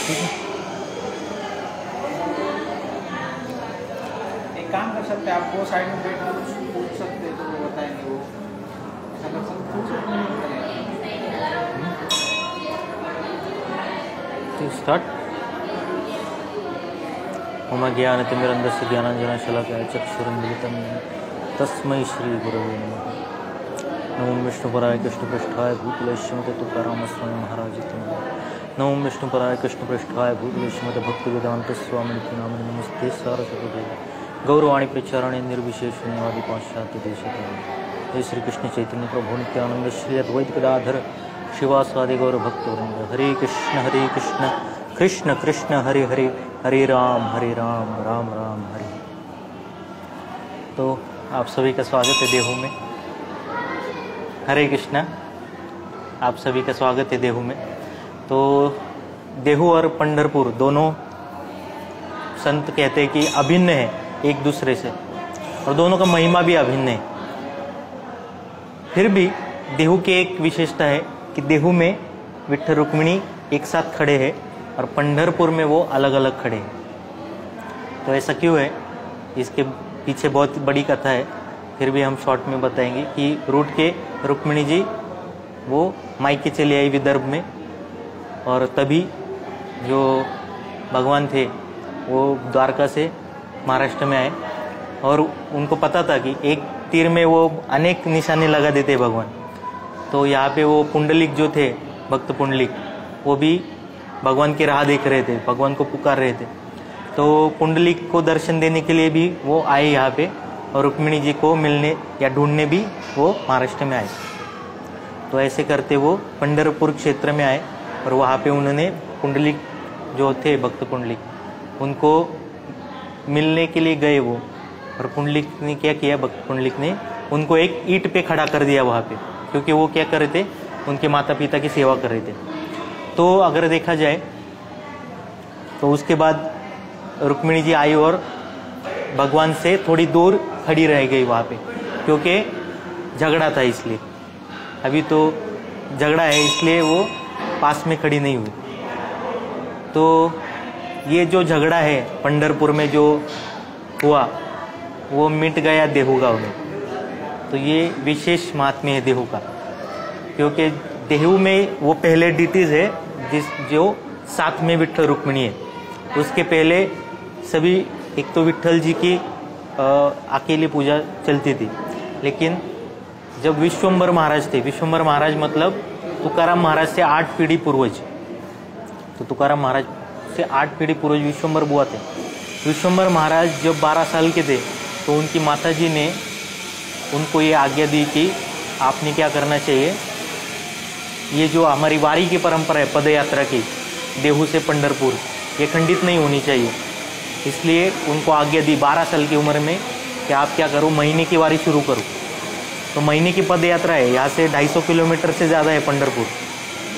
ठीक है। एक काम कर सकते हैं, आप वो साइड में बैठ कर कुछ पूछ सकते हैं तो वो बताएंगे, वो ऐसा कर सकते पूछ सकते हैं। स्टार्ट। मम ज्ञानतिमिरन्धस्य ज्ञानाञ्जनशलाकया चक्षुरुन्मिलितं तस्मै श्रीगुरवे नमः। नमो विष्णुपराय कृष्णपृष्ठाय भूतले श्रीमते तुकारामस्वामी महाराज की नमः। नमो विष्णुपराय कृष्णपृष्ठाय भूतले श्रीमते भक्तिवेदांत स्वामी नामिने नमस्ते सारस्वते गौरवाणी प्रचारणे निर्विशेष शून्यवादी पाश्चात्य देशकाल। हे श्री कृष्ण चैतन्य प्रभु नित्यानंद श्री अद्वैत गदाधर शिवासादि गौर भक्तवृंद। हरे कृष्ण कृष्ण कृष्ण हरे हरे, हरे राम राम राम हरे। तो आप सभी का स्वागत है देहू में। हरे कृष्णा, आप सभी का स्वागत है देहू में। तो देहू और पंढरपुर दोनों संत कहते हैं कि अभिन्न है एक दूसरे से, और दोनों का महिमा भी अभिन्न है। फिर भी देहू की एक विशेषता है कि देहू में विठ्ठल रुक्मिणी एक साथ खड़े हैं और पंढरपुर में वो अलग अलग खड़े हैं। तो ऐसा क्यों है, इसके पीछे बहुत बड़ी कथा है। फिर भी हम शॉर्ट में बताएंगे कि रूट के रुक्मिणी जी वो मायके चली आई विदर्भ में, और तभी जो भगवान थे वो द्वारका से महाराष्ट्र में आए, और उनको पता था कि एक तीर में वो अनेक निशाने लगा देते भगवान। तो यहाँ पे वो पुंडलिक जो थे, भक्त पुंडलिक, वो भी भगवान की राह देख रहे थे, भगवान को पुकार रहे थे। तो पुंडलिक को दर्शन देने के लिए भी वो आए यहाँ पे, और रुक्मिणी जी को मिलने या ढूंढने भी वो महाराष्ट्र में आए। तो ऐसे करते वो पंढरपुर क्षेत्र में आए, और वहाँ पे उन्होंने पुंडलिक जो थे, भक्त पुंडलिक, उनको मिलने के लिए गए वो। और पुंडलिक ने क्या किया, भक्त पुंडलिक ने उनको एक ईंट पे खड़ा कर दिया वहाँ पे, क्योंकि वो क्या कर रहे थे, उनके माता पिता की सेवा कर रहे थे। तो अगर देखा जाए तो उसके बाद रुक्मिणी जी आई और भगवान से थोड़ी दूर खड़ी रह गई वहाँ पे, क्योंकि झगड़ा था इसलिए। अभी तो झगड़ा है इसलिए वो पास में खड़ी नहीं हुई। तो ये जो झगड़ा है पंढरपुर में जो हुआ वो मिट गया देहू गाँव में। तो ये विशेष महात्म्य है देहू का, क्योंकि देहू में वो पहले डिटीज है जो साथ में विठ्ठल रुक्मिणी है। उसके पहले सभी, एक तो विठ्ठल जी की अकेली पूजा चलती थी, लेकिन जब विश्वम्भर महाराज थे, विश्वम्भर महाराज मतलब तुकाराम महाराज से 8 पीढ़ी पूर्वज, तो तुकाराम महाराज से 8 पीढ़ी पूर्वज विश्वम्भर बुआ थे। विश्वम्भर महाराज जब 12 साल के थे तो उनकी माताजी ने उनको ये आज्ञा दी कि आपने क्या करना चाहिए, ये जो हमारी वारी की परंपरा है पद यात्रा की देहू से पंढरपुर, ये खंडित नहीं होनी चाहिए। इसलिए उनको आज्ञा दी 12 साल की उम्र में कि आप क्या करो, महीने की वारी शुरू करो। तो महीने की पद यात्रा है, यहाँ से 250 किलोमीटर से ज़्यादा है पंढरपुर।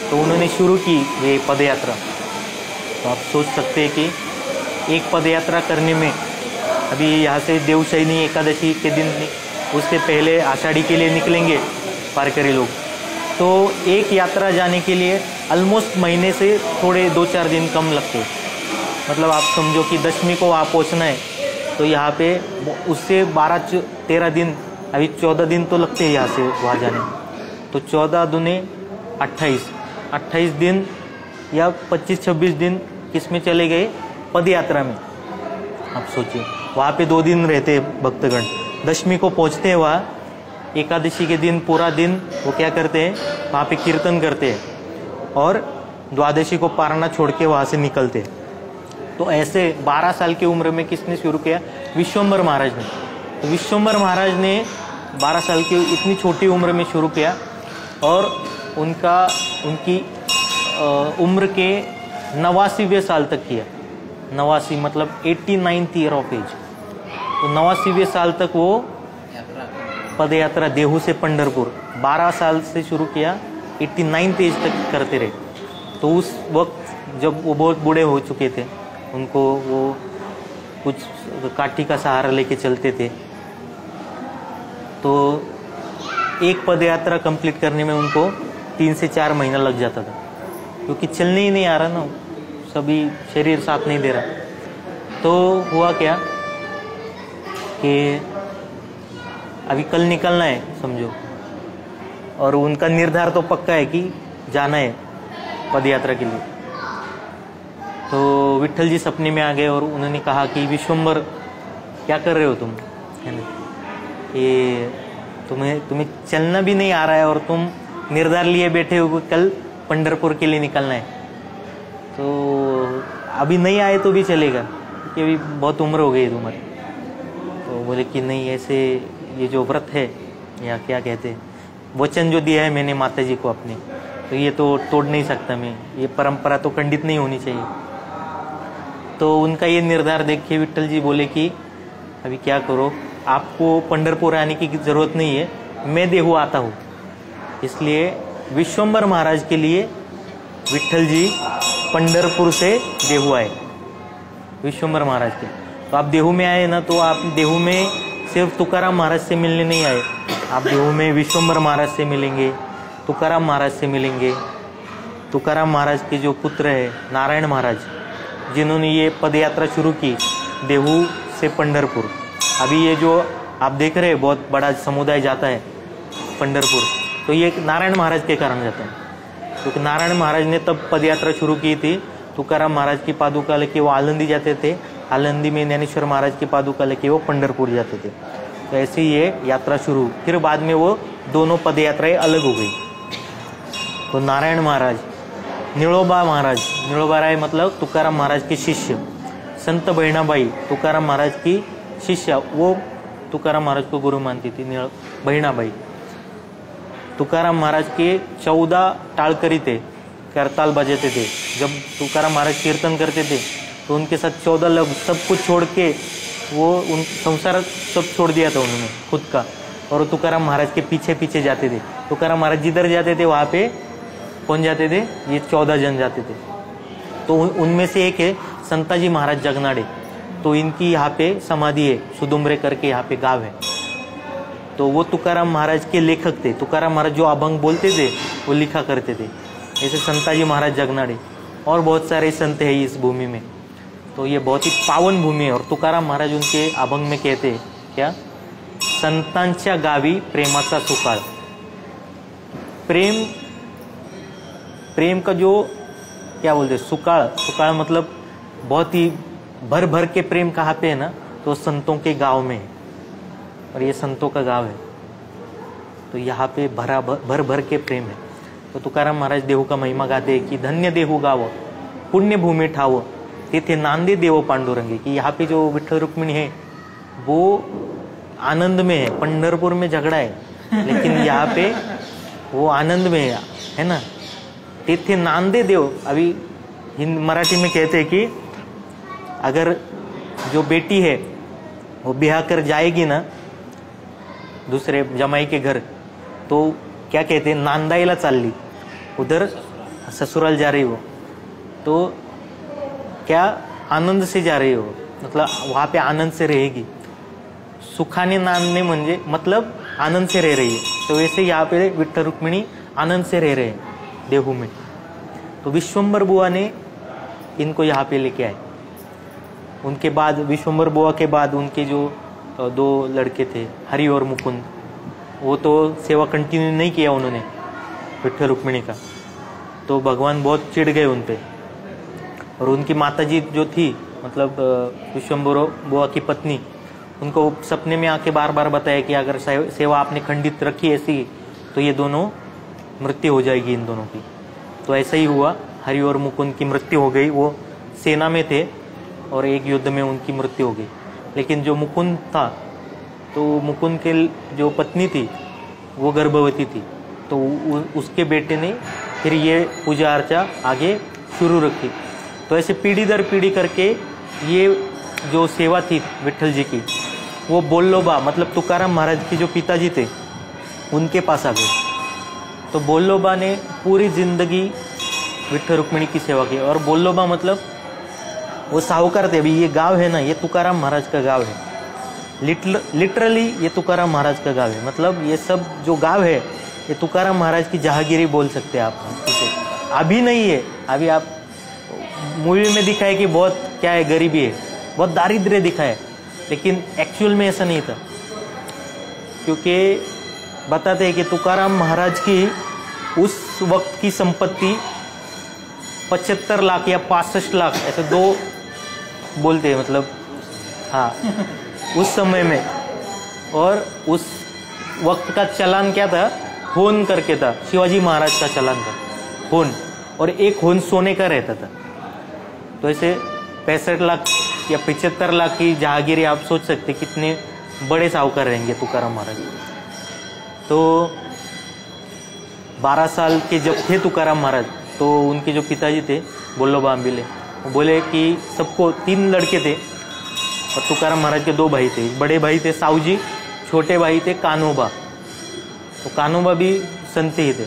तो उन्होंने शुरू की ये पद यात्रा। तो आप सोच सकते हैं कि एक पद यात्रा करने में, अभी यहाँ से देवशयनी एकादशी के दिन, उससे पहले आषाढ़ी के लिए निकलेंगे वारकरी लोग, तो एक यात्रा जाने के लिए ऑलमोस्ट महीने से थोड़े 2-4 दिन कम लगते। मतलब आप समझो कि दशमी को वहाँ पहुँचना है, तो यहाँ पे उससे 12-13 दिन, अभी 14 दिन तो लगते हैं यहाँ से वहाँ जाने। तो 14 दूने 28 दिन या 25-26 दिन किस में चले गए, पद यात्रा में। आप सोचिए, वहाँ पे 2 दिन रहते भक्तगण, दशमी को पहुँचते हैं वहाँ, एकादशी के दिन पूरा दिन वो क्या करते हैं, वहाँ पे कीर्तन करते हैं, और द्वादशी को पारना छोड़ के वहाँ से निकलते हैं। तो ऐसे 12 साल की उम्र में किसने शुरू किया, विश्वम्भर महाराज ने। तो विश्वम्भर महाराज ने 12 साल की इतनी छोटी उम्र में शुरू किया, और उनकी उम्र के 89वें साल तक किया। 89 मतलब 89th ईयर ऑफ एज। तो 89वें साल तक वो पद यात्रा देहू से पंढरपुर 12 साल से शुरू किया, 89th एज तक करते रहे। तो उस वक्त जब वो बहुत बूढ़े हो चुके थे, उनको वो कुछ काठी का सहारा लेके चलते थे, तो एक पद यात्रा कंप्लीट करने में उनको 3 से 4 महीना लग जाता था, क्योंकि चलने ही नहीं आ रहा ना अभी शरीर साथ नहीं दे रहा। तो हुआ क्या कि अभी कल निकलना है समझो, और उनका निर्धार तो पक्का है कि जाना है पद यात्रा के लिए। तो विट्ठल जी सपने में आ गए और उन्होंने कहा कि विश्वम्बर क्या कर रहे हो तुम, है ना, कि तुम्हें चलना भी नहीं आ रहा है और तुम निर्धार लिए बैठे हो कि कल पंढरपुर के लिए निकलना है। तो अभी नहीं आए तो भी चलेगा क्योंकि अभी बहुत उम्र हो गई तुम्हारी। तो बोले कि नहीं, ऐसे ये जो व्रत है या क्या कहते हैं, वचन जो दिया है मैंने माता जी को अपने, तो ये तो तोड़ नहीं सकता मैं, ये परंपरा तो खंडित नहीं होनी चाहिए। तो उनका ये निर्धार देख के विट्ठल जी बोले कि अभी क्या करो, आपको पंढरपुर आने की जरूरत नहीं है, मैं देहू आता हूँ। इसलिए विश्वम्बर महाराज के लिए विट्ठल जी पंढरपुर से देहू आए, विश्वम्बर महाराज के। तो आप देहू में आए ना, तो आप देहू में सिर्फ तुकाराम महाराज से मिलने नहीं आए, आप देहू में विश्वम्बर महाराज से मिलेंगे, तुकाराम महाराज से मिलेंगे। तुकाराम महाराज के जो पुत्र है नारायण महाराज, जिन्होंने ये पद यात्रा शुरू की देहू से पंढरपुर। अभी ये जो आप देख रहे हैं बहुत बड़ा समुदाय जाता है पंढरपुर, तो ये नारायण महाराज के कारण जाता है, क्योंकि नारायण महाराज ने तब पद यात्रा शुरू की थी। तुकाराम महाराज की पादुका लेके वो आलंदी जाते थे, आलंदी में ज्ञानेश्वर महाराज की पादुका लेके वो पंढरपुर जाते थे। तो ऐसे ही ये यात्रा शुरू, फिर बाद में वो दोनों पद यात्राएं अलग हो गई। तो नारायण महाराज, निळोबा महाराज, निळोबा राय मतलब तुकाराम महाराज के शिष्य, संत बहिणाबाई तुकाराम महाराज की शिष्या, वो तुकाराम महाराज को गुरु मानती थी बहिणाबाई। तुकाराम महाराज के 14 टाळकरी थे, करताल बजाते थे। जब तुकाराम महाराज कीर्तन करते थे तो उनके साथ 14 लोग सब कुछ छोड़ के वो उन संसार सब छोड़ दिया था उन्होंने खुद का, और तुकाराम महाराज के पीछे पीछे जाते थे। तुकाराम महाराज जिधर जाते थे वहाँ पे कौन जाते थे, ये 14 जन जाते थे। तो उनमें से एक है संताजी महाराज जगनाड़े, तो इनकी यहाँ पे समाधि है, सुदुम्रे करके यहाँ पे गांव है। तो वो तुकाराम महाराज के लेखक थे। तुकाराम महाराज जो अभंग बोलते थे वो लिखा करते थे, ऐसे संताजी महाराज जगनाड़े और बहुत सारे संत है इस भूमि में। तो ये बहुत ही पावन भूमि है। और तुकाराम महाराज उनके अभंग में कहते हैं क्या, संतांच्या गावी प्रेमाचा सुकाळ। प्रेम का जो क्या बोलते, सुकाळ मतलब बहुत ही भर भर के प्रेम कहाँ पे है ना, तो संतों के गांव में है, और ये संतों का गांव है। तो यहाँ पे भर भर के प्रेम है। तो तुकाराम महाराज देहू का महिमा गाते हैं कि धन्य देहू गाव पुण्य भूमि ठाव, तेथे नांदे देव पांडुरंगे। कि यहाँ पे जो विठ्ठल रुक्मिणी है वो आनंद में है, पंढरपुर में झगड़ा है लेकिन यहाँ पे वो आनंद में है ना। तेथे नांदे देव, अभी मराठी में कहते हैं कि अगर जो बेटी है वो ब्याह कर जाएगी ना दूसरे जमाई के घर, तो क्या कहते हैं, नांदाईला चालली, उधर ससुराल जा रही हो, तो क्या आनंद से जा रही हो, मतलब वहाँ पे आनंद से रहेगी। सुखाने नांदने म्हणजे मतलब आनंद से रह रही है। तो वैसे यहाँ पे विठ्ठल रुक्मिणी आनंद से रह रहे हैं देहू में। तो विश्वम्बर बुआ ने इनको यहाँ पे लेके आए। उनके बाद विश्वम्बर बुआ के बाद उनके जो 2 लड़के थे हरि और मुकुंद, वो तो सेवा कंटिन्यू नहीं किया उन्होंने विठ्ठल रुक्मिणी का। तो भगवान बहुत चिढ़ गए उन पे। और उनकी माताजी जो थी मतलब विश्वम्बर बुआ की पत्नी, उनको सपने में आके बार बार बताया कि अगर सेवा आपने खंडित रखी ऐसी तो ये दोनों मृत्यु हो जाएगी इन दोनों की। तो ऐसा ही हुआ, हरि और मुकुंद की मृत्यु हो गई। वो सेना में थे और एक युद्ध में उनकी मृत्यु हो गई। लेकिन जो मुकुंद था, तो मुकुंद के जो पत्नी थी वो गर्भवती थी, तो उसके बेटे ने फिर ये पूजा अर्चा आगे शुरू रखी। तो ऐसे पीढ़ी दर पीढ़ी करके ये जो सेवा थी विठ्ठल जी की, वो बोल्लोबा मतलब तुकाराम महाराज के जो पिताजी थे उनके पास आ गए। तो बोल्लोबा ने पूरी जिंदगी विठ्ठल रुक्मिणी की सेवा की। और बोल्लोबा मतलब वो साहूकार थे। अभी ये गांव है ना, ये तुकाराम महाराज का गांव है, लिटरली ये तुकाराम महाराज का गांव है। मतलब ये सब जो गांव है ये तुकाराम महाराज की जहांगीरी बोल सकते हैं आप इसे। अभी नहीं है, अभी आप मूवी में दिखा है कि बहुत क्या है, गरीबी है, बहुत दारिद्र्य दिखा है, लेकिन एक्चुअल में ऐसा नहीं था। क्योंकि बताते हैं कि तुकाराम महाराज की उस वक्त की संपत्ति 75 लाख या 65 लाख, ऐसे दो बोलते हैं, मतलब हाँ उस समय में। और उस वक्त का चलान क्या था, होन करके था, शिवाजी महाराज का चलान था होन, और एक होन सोने का रहता था। तो ऐसे 65 लाख या 75 लाख की जहागीरी आप सोच सकते कितने बड़े साहूकार रहेंगे तुकाराम महाराज। तो 12 साल के जब थे तुकाराम महाराज, तो उनके जो पिताजी थे बोल्लोबा आंबिले, वो बोले कि सबको 3 लड़के थे और तुकाराम महाराज के 2 भाई थे। बड़े भाई थे सावजी, छोटे भाई थे कान्होबा। तो कान्होबा भी संत ही थे,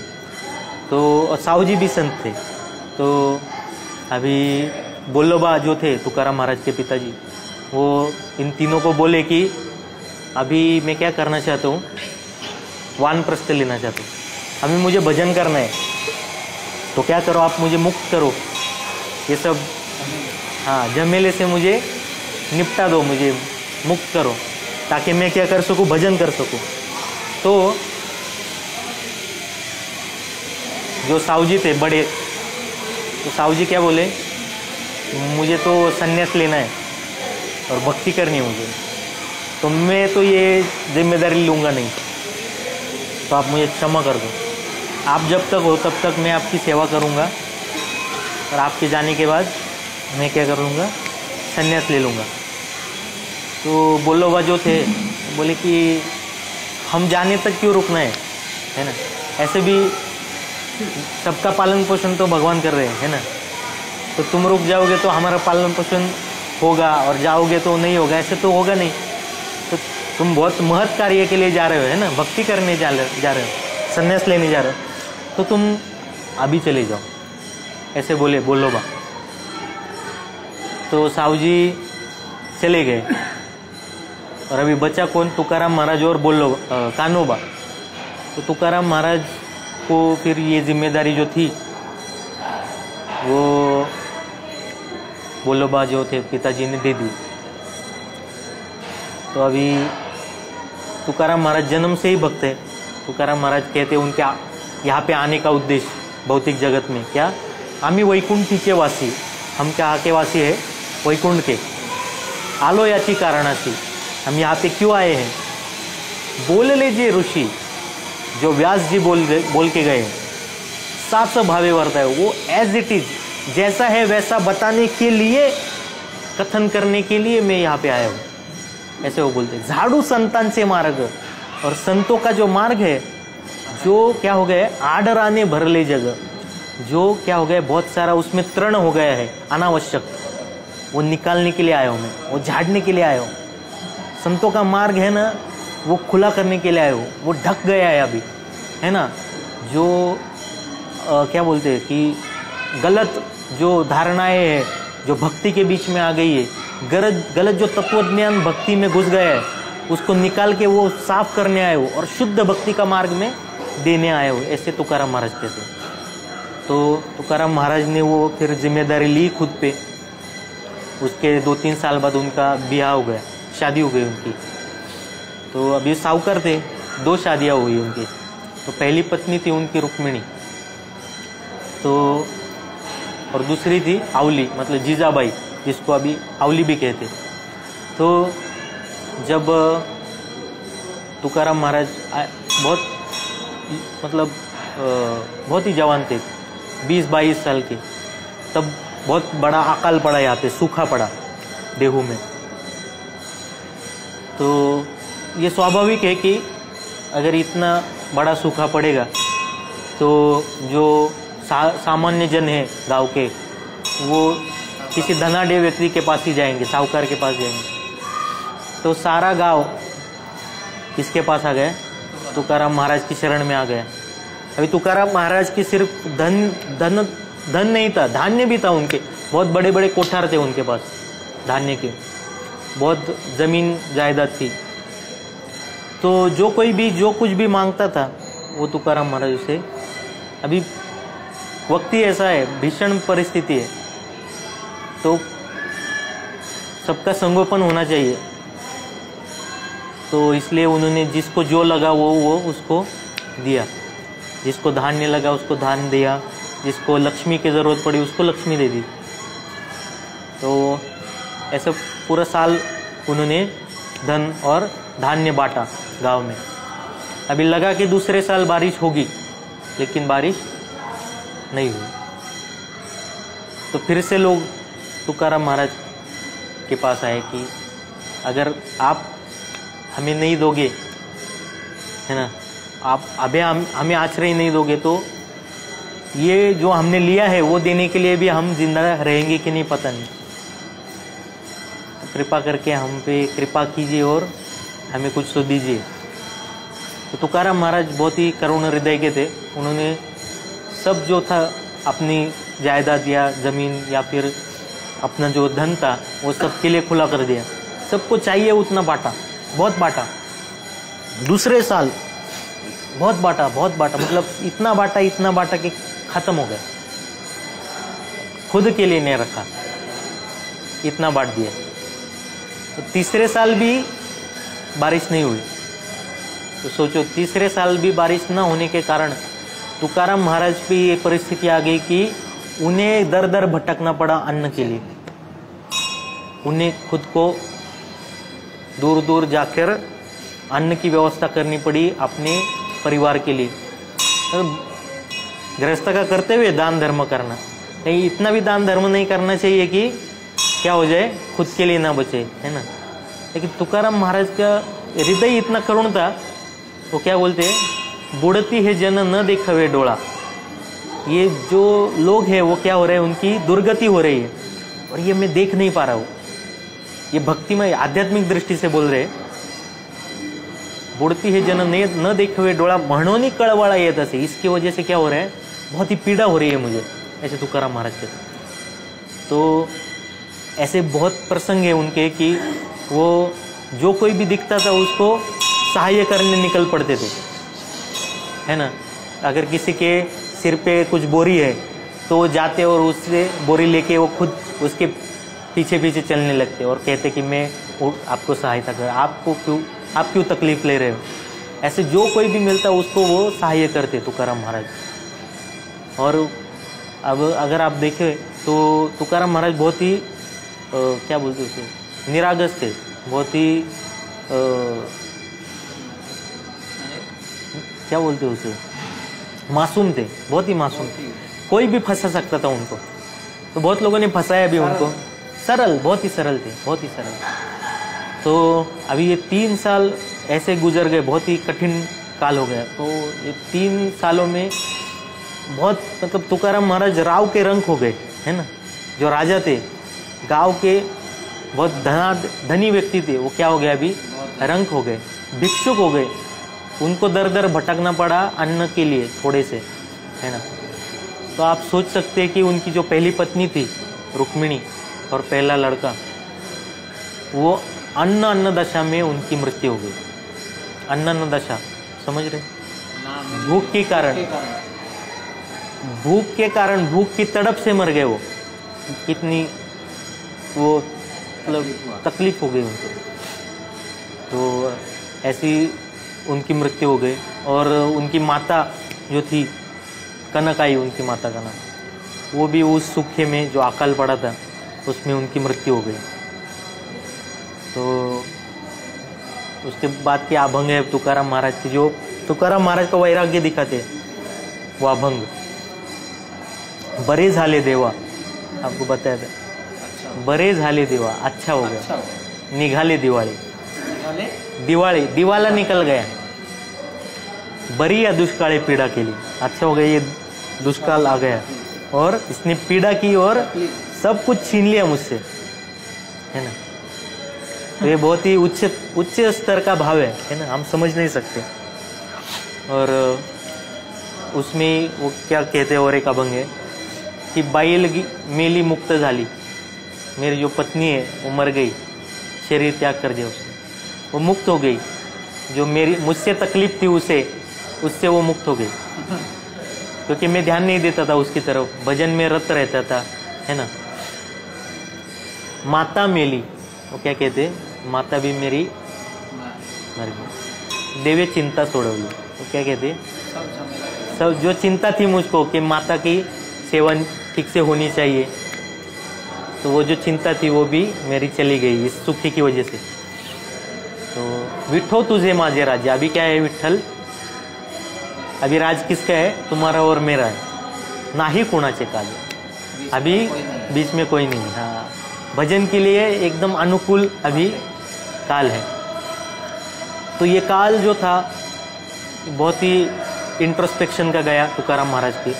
तो सावजी भी संत थे। तो अभी बोल्लोबा जो थे तुकाराम महाराज के पिताजी, वो इन तीनों को बोले कि अभी मैं क्या करना चाहता हूँ, वानप्रस्थ लेना चाहता हूँ, अभी मुझे भजन करना है, तो क्या करो आप मुझे मुक्त करो, ये सब हाँ झमेले से मुझे निपटा दो, मुझे मुक्त करो, ताकि मैं क्या कर सकूँ, भजन कर सकूँ। तो जो सावजी थे बड़े, तो सावजी क्या बोले, मुझे तो संन्यास लेना है और भक्ति करनी है मुझे, तो मैं तो ये जिम्मेदारी लूँगा नहीं, तो आप मुझे क्षमा कर दो। आप जब तक हो तब तक मैं आपकी सेवा करूँगा, और आपके जाने के बाद मैं क्या कर लूँगा, संन्यास ले लूँगा। तो बोल्लोबा जो थे बोले कि हम जाने तक क्यों रुकना है ना, ऐसे भी सबका पालन पोषण तो भगवान कर रहे हैं, है ना, तो तुम रुक जाओगे तो हमारा पालन पोषण होगा, और जाओगे तो नहीं होगा, ऐसे तो होगा नहीं। तो तुम बहुत महत् कार्य के लिए जा रहे हो, है ना, भक्ति करने जा रहे हो, संन्यास लेने जा रहे हो, तो तुम अभी चले जाओ, ऐसे बोले बोल्लोबा। तो सावजी चले गए, और अभी बचा कौन, तुकाराम महाराज और कान्होबा। तो तुकाराम महाराज को फिर ये जिम्मेदारी जो थी वो बोल्लोबा जो थे पिताजी ने दे दी। तो अभी तुकाराम महाराज जन्म से ही भक्त है। तुकाराम महाराज कहते हैं उनके यहाँ पे आने का उद्देश्य भौतिक जगत में क्या, आम्ही वैकुंठीचे वासी, हम क्या के वासी है, वैकुंठ के, आलो याची कारणाची, हम यहाँ पे क्यों आए हैं, बोलले जे ऋषि, जो व्यास जी बोल के गए, सास भावे वर्ता है, वो एज इट इज जैसा है वैसा बताने के लिए, कथन करने के लिए मैं यहाँ पे आया हूँ, ऐसे वो बोलते। झाड़ू संतान से मार्ग, और संतों का जो मार्ग है, जो क्या हो गया है, आडराने भरले जगह, जो क्या हो गया, बहुत सारा उसमें तृण हो गया है अनावश्यक, वो निकालने के लिए आया हूँ मैं, वो झाड़ने के लिए आया हूँ। संतों का मार्ग है ना, वो खुला करने के लिए आए हो, वो ढक गया है अभी, है ना, जो क्या बोलते हैं कि गलत जो धारणाएं हैं जो भक्ति के बीच में आ गई है, गलत जो तत्वज्ञान भक्ति में घुस गया है, उसको निकाल के वो साफ करने आए हो और शुद्ध भक्ति का मार्ग में देने आए हो, ऐसे तुकाराम महाराज कहते हैं। तो तुकाराम महाराज ने वो फिर जिम्मेदारी ली खुद पे। उसके 2-3 साल बाद उनका ब्याह हो गया, शादी हो गई उनकी। तो अभी साहूकार थे, 2 शादियाँ हुई उनकी। तो पहली पत्नी थी उनकी रुक्मिणी, तो और दूसरी थी आवली, मतलब जीजाबाई, जिसको अभी आवली भी कहते। तो जब तुकाराम महाराज बहुत मतलब बहुत ही जवान थे, 20-22 साल के, तब बहुत बड़ा अकाल पड़ा यहाँ पे, सूखा पड़ा देहू में। तो ये स्वाभाविक है कि अगर इतना बड़ा सूखा पड़ेगा तो जो सामान्य जन है गांव के, वो किसी धनाढ़ व्यक्ति के पास ही जाएंगे, साहूकार के पास जाएंगे। तो सारा गांव किसके पास आ गया, तुकाराम महाराज की शरण में आ गया। अभी तुकाराम महाराज की सिर्फ धन नहीं था, धान्य भी था उनके, बहुत बड़े बड़े कोठार थे उनके पास धान्य के, बहुत जमीन जायदाद थी। तो जो कोई भी जो कुछ भी मांगता था वो तुकाराम महाराज से, अभी वक्त ही ऐसा है, भीषण परिस्थिति है, तो सबका संगोपन होना चाहिए। तो इसलिए उन्होंने जिसको जो लगा वो उसको दिया, जिसको धान्य लगा उसको धान दिया, जिसको लक्ष्मी की ज़रूरत पड़ी उसको लक्ष्मी दे दी। तो ऐसे पूरा साल उन्होंने धन और धान्य बांटा गांव में। अभी लगा कि दूसरे साल बारिश होगी, लेकिन बारिश नहीं हुई। तो फिर से लोग तुकाराम महाराज के पास आए कि अगर आप हमें नहीं दोगे, है ना, आप अभी हमें आश्रय नहीं दोगे तो ये जो हमने लिया है वो देने के लिए भी हम जिंदा रहेंगे कि नहीं पता नहीं। तो कृपा करके हम पे कृपा कीजिए और हमें कुछ तो दीजिए। तो तुकाराम महाराज बहुत ही करुण हृदय के थे। उन्होंने सब जो था अपनी जायदाद या जमीन या फिर अपना जो धन था वो सबके लिए खुला कर दिया। सबको चाहिए उतना बांटा, बहुत बांटा। दूसरे साल बहुत बांटा, मतलब इतना बांटा कि खत्म हो गया। खुद के लिए नहीं रखा, इतना बांट दिया। तो तीसरे साल भी बारिश नहीं हुई। तो सोचो, तीसरे साल भी बारिश न होने के कारण तुकाराम महाराज पे ये परिस्थिति आ गई कि उन्हें दर दर भटकना पड़ा अन्न के लिए। उन्हें खुद को दूर दूर जाकर अन्न की व्यवस्था करनी पड़ी अपने परिवार के लिए। तो गृहस्थ का करते हुए दान धर्म करना, नहीं इतना भी दान धर्म नहीं करना चाहिए कि क्या हो जाए, खुद के लिए ना बचे, है ना। लेकिन तुकाराम महाराज का हृदय इतना करुण था, वो क्या बोलते हैं, बुढ़ती है जन न देखवे डोला। ये जो लोग हैं वो क्या हो रहे हैं, उनकी दुर्गति हो रही है और ये मैं देख नहीं पा रहा हूँ। ये भक्तिमय आध्यात्मिक दृष्टि से बोल रहे हैं। बुढ़ती है जन न देखवे डोला म्हणोनी कळवळा येत असे। इसकी वजह से क्या हो रहा है, बहुत ही पीड़ा हो रही है मुझे, ऐसे तुकाराम महाराज के। तो ऐसे बहुत प्रसंग है उनके कि वो जो कोई भी दिखता था उसको सहाय करने निकल पड़ते थे, है ना। अगर किसी के सिर पे कुछ बोरी है तो वो जाते और उससे बोरी लेके वो खुद उसके पीछे पीछे चलने लगते और कहते कि मैं आपको सहायता कर, आप क्यों तकलीफ ले रहे हो। ऐसे जो कोई भी मिलता उसको वो सहाय करते तुकाराम महाराज। और अब अगर आप देखें तो तुकाराम महाराज बहुत ही क्या बोलते उसे, निरागस थे, बहुत ही क्या बोलते उसे, मासूम थे, बहुत ही मासूम थे। कोई भी फंसा सकता था उनको। तो बहुत लोगों ने फंसाया भी उनको। सरल, बहुत ही सरल थे, बहुत ही सरल। तो अभी ये 3 साल ऐसे गुजर गए, बहुत ही कठिन काल हो गया। तो ये 3 सालों में बहुत मतलब तुकाराम महाराज राव के रंग हो गए, है ना। जो राजा थे गांव के, बहुत धनी व्यक्ति थे, वो क्या हो गया, अभी रंग हो गए, भिक्षुक हो गए। उनको दर दर भटकना पड़ा अन्न के लिए थोड़े से, है ना। तो आप सोच सकते हैं कि उनकी जो पहली पत्नी थी रुक्मिणी और पहला लड़का, वो अन्न दशा में उनकी मृत्यु हो गई। अन्न दशा समझ रहे, भूख के कारण, भूख की तड़प से मर गए वो। कितनी वो मतलब तकलीफ हो गई उनको। तो ऐसी उनकी मृत्यु हो गई। और उनकी माता जो थी कनकाई, उनकी माता का नाम, वो भी उस सूखे में जो अकाल पड़ा था उसमें उनकी मृत्यु हो गई। तो उसके बाद के अभंग है तुकाराम महाराज की, जो तुकाराम महाराज का वैराग्य दिखाते वो अभंग। बरे झाले देवा, आपको बताया था, बरे झाले देवा, अच्छा हो गया, निघाले दिवाळी, दिवाला निकल गया, बरी या दुष्काले पीड़ा के लिए, अच्छा हो गया, ये दुष्काल आ गया और इसने पीड़ा की और सब कुछ छीन लिया मुझसे, है ना। तो ये बहुत ही उच्च स्तर का भाव है ना, हम समझ नहीं सकते। और उसमें वो क्या कहते हैं, और एक अभंग है कि बाईल मेली मुक्त झाली, मेरी जो पत्नी है वो मर गई, शरीर त्याग कर दिया उसने, वो मुक्त हो गई। जो मेरी मुझसे तकलीफ थी उससे वो मुक्त हो गई, क्योंकि मैं ध्यान नहीं देता था उसकी तरफ, भजन में रत रहता था, है ना। माता मेली, वो क्या कहते हैं, माता भी मेरी मर गई, देवे चिंता सोडवली, वो क्या कहते, सब जो चिंता थी मुझको कि माता की सेवन ठीक से होनी चाहिए, तो वो जो चिंता थी वो भी मेरी चली गई इस सुखी की वजह से। तो विठो तुझे माझे राज्य, अभी क्या है विठ्ठल, अभी राज किसका है, तुम्हारा और मेरा है, ना ही कोणाचे काज, अभी बीच में कोई नहीं। हाँ, भजन के लिए एकदम अनुकूल अभी काल है। तो ये काल जो था बहुत ही इंट्रोस्पेक्शन का गया तुकाराम महाराज की,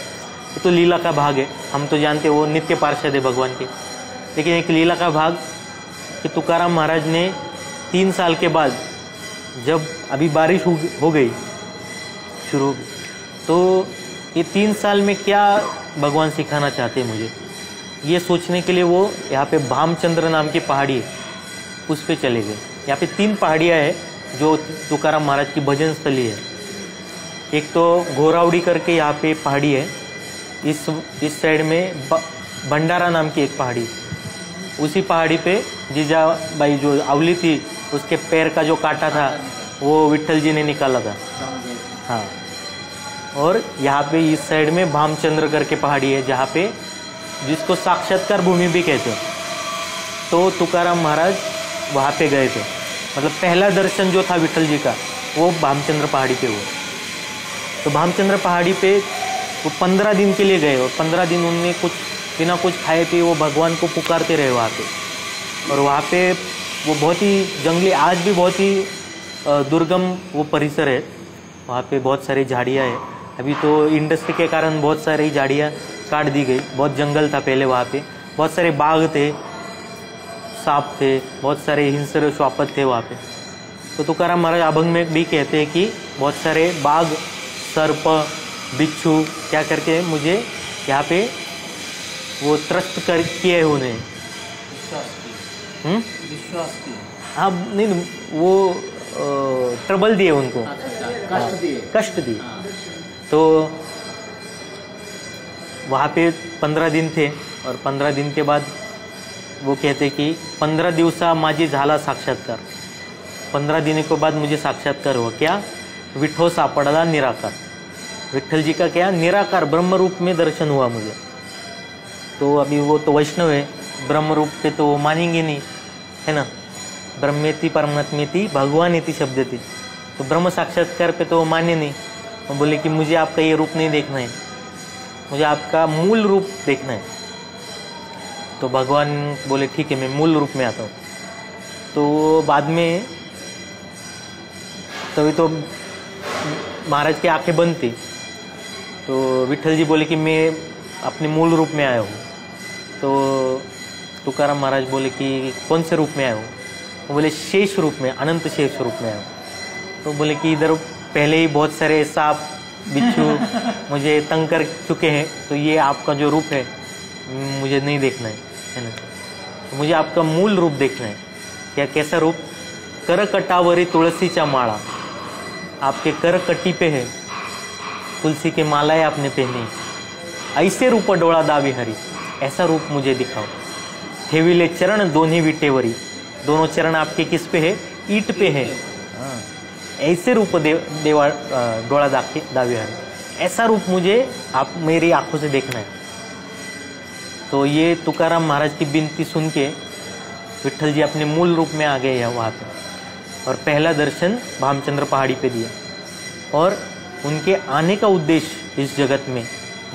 तो लीला का भाग है, हम तो जानते वो नित्य पार्षद है भगवान के, लेकिन एक लीला का भाग कि तुकाराम महाराज ने 3 साल के बाद जब अभी बारिश हो गई शुरू हो गई, तो ये 3 साल में क्या भगवान सिखाना चाहते हैं मुझे, ये सोचने के लिए वो यहाँ पे भामचंद्र नाम की पहाड़ी है उस पे चले गए। यहाँ पे 3 पहाड़ियाँ है जो तुकाराम महाराज की भजन स्थली है। एक तो घोरावड़ी करके यहाँ पे पहाड़ी है, इस साइड में भंडारा नाम की एक पहाड़ी, उसी पहाड़ी पे जीजाबाई जो अवली थी उसके पैर का जो काटा था वो विट्ठल जी ने निकाला था। हाँ, और यहाँ पे इस साइड में भामचंद्र करके पहाड़ी है जहाँ पे जिसको साक्षात्कार भूमि भी कहते हैं। तो तुकाराम महाराज वहाँ पे गए थे, मतलब पहला दर्शन जो था विट्ठल जी का वो भामचंद्र पहाड़ी पे हुआ। तो भामचंद्र पहाड़ी पे वो 15 दिन के लिए गए और 15 दिन उनने बिना कुछ खाए पिए वो भगवान को पुकारते रहे वहाँ पे। और वहाँ पे वो बहुत ही जंगली, आज भी बहुत ही दुर्गम वो परिसर है, वहाँ पे बहुत सारी झाड़ियाँ है। अभी तो इंडस्ट्री के कारण बहुत सारी झाड़ियाँ काट दी गई, बहुत जंगल था पहले वहाँ पे, बहुत सारे बाघ थे, सांप थे, बहुत सारे हिंसर श्वापद थे वहाँ पे। तो तुकाराम महाराज अभंग में भी कहते हैं कि बहुत सारे बाघ, सर्प, बिच्छू क्या करके मुझे यहाँ पे वो त्रस्त कर किए उन्हें, विश्वास की, हाँ नहीं वो ट्रबल दिए उनको, कष्ट दिए। तो वहाँ पे 15 दिन थे और 15 दिन के बाद वो कहते कि 15 दिवसा माझी झाला साक्षात्कार, 15 दिन के बाद मुझे साक्षात्कार हुआ। क्या? विठो सापडला निराकार, विट्ठल जी का क्या निराकार ब्रह्म रूप में दर्शन हुआ मुझे। तो अभी वो तो वैष्णव है, ब्रह्म रूप पे तो वो मानेंगे नहीं, है ना, ब्रह्मेति परमात्मेति भगवानेति शब्द थी, तो ब्रह्म साक्षात्कार पे तो वो माने नहीं। वो बोले कि मुझे आपका ये रूप नहीं देखना है, मुझे आपका मूल रूप देखना है। तो भगवान बोले ठीक है मैं मूल रूप में आता हूँ। तो बाद में तभी तो महाराज की आंखें बंद थी, तो विट्ठल जी बोले कि मैं अपने मूल रूप में आया हूँ। तो तुकाराम महाराज बोले कि कौन से रूप में आया हूँ? वो बोले शेष रूप में, अनंत शेष रूप में आया हूँ। तो बोले कि इधर पहले ही बहुत सारे सांप बिच्छू मुझे तंग कर चुके हैं, तो ये आपका जो रूप है मुझे नहीं देखना है ना, तो मुझे आपका मूल रूप देखना है। क्या कैसा रूप? करकटावरी तुलसीचा माला, आपके करकटी पे है तुलसी के मालाएं आपने पहनी, ऐसे रूप डोळा दावी हरी, ऐसा रूप मुझे दिखाओ। ठेविले चरण दोन्ही विटेवरी, दोनों चरण आपके किस पे है? ईट पे है। ऐसे रूप देवा डोळा दावी हरी, ऐसा रूप मुझे आप मेरी आंखों से देखना है। तो ये तुकाराम महाराज की विनती सुन के विट्ठल जी अपने मूल रूप में आ गए हैं वहाँ पे, और पहला दर्शन भामचंद्र पहाड़ी पे दिया। और उनके आने का उद्देश्य इस जगत में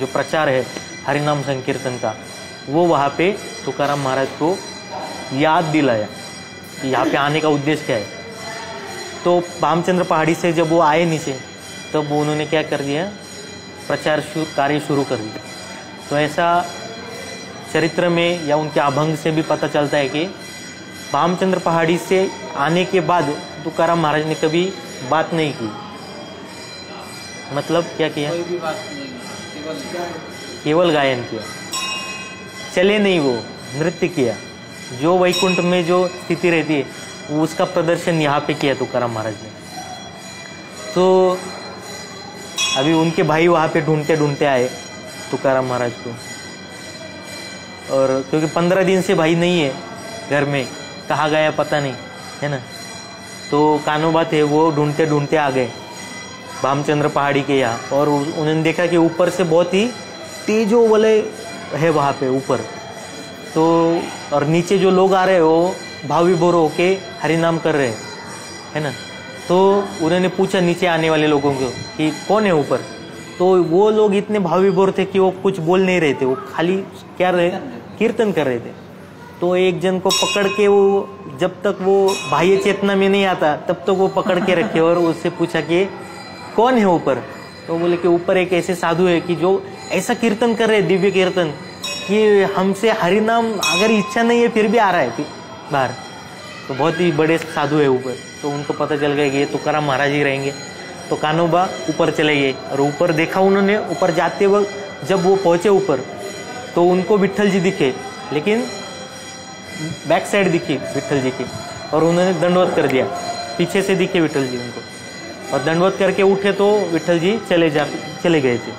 जो प्रचार है हरिनाम संकीर्तन का, वो वहाँ पे तुकाराम महाराज को याद दिलाया कि यहाँ पे आने का उद्देश्य क्या है। तो भामचंद्र पहाड़ी से जब वो आए नीचे, तब वो उन्होंने क्या कर दिया? प्रचार कार्य शुरू कर दिया। तो ऐसा चरित्र में या उनके अभंग से भी पता चलता है कि भामचंद्र पहाड़ी से आने के बाद तुकाराम महाराज ने कभी बात नहीं की। मतलब क्या किया? कोई भी बात नहीं, केवल गायन किया, चले नहीं, वो नृत्य किया। जो वैकुंठ में जो स्थिति रहती है उसका प्रदर्शन यहाँ पे किया तुकाराम महाराज ने। तो अभी उनके भाई वहाँ पे ढूंढते ढूंढते आए तुकाराम महाराज को, और क्योंकि 15 दिन से भाई नहीं है घर में, कहाँ गया पता नहीं, है ना। तो कानोबा थे, वो ढूंढते ढूंढते आ गए भामचंद्र पहाड़ी के यहाँ, और उन्होंने देखा कि ऊपर से बहुत ही तेजो वलय है वहाँ पे ऊपर। तो और नीचे जो लोग आ रहे हैं वो भाव विभोर होके हरि नाम कर रहे हैं, है ना। तो उन्होंने पूछा नीचे आने वाले लोगों को कि कौन है ऊपर, तो वो लोग इतने भाव विभोर थे कि वो कुछ बोल नहीं रहे थे, वो खाली क्या रहे, कीर्तन कर रहे थे। तो एक जन को पकड़ के वो जब तक वो बाह्य चेतना में नहीं आता तब तक वो पकड़ के रखे और उससे पूछा कि कौन है ऊपर। तो बोले कि ऊपर एक ऐसे साधु है कि जो ऐसा कीर्तन कर रहे, दिव्य कीर्तन, कि हमसे हरि नाम अगर इच्छा नहीं है फिर भी आ रहा है बाहर। तो बहुत ही बड़े साधु है ऊपर। तो उनको पता चल गया कि ये तुकाराम महाराज ही रहेंगे। तो कानोबा ऊपर चले गए और ऊपर देखा उन्होंने। ऊपर जाते वक्त जब वो पहुंचे ऊपर तो उनको विट्ठल जी दिखे, लेकिन बैक साइड दिखी विट्ठल जी की, और उन्होंने दंडवत कर दिया। पीछे से दिखे विट्ठल जी उनको, और दंडवत करके उठे तो विट्ठल जी चले गए थे।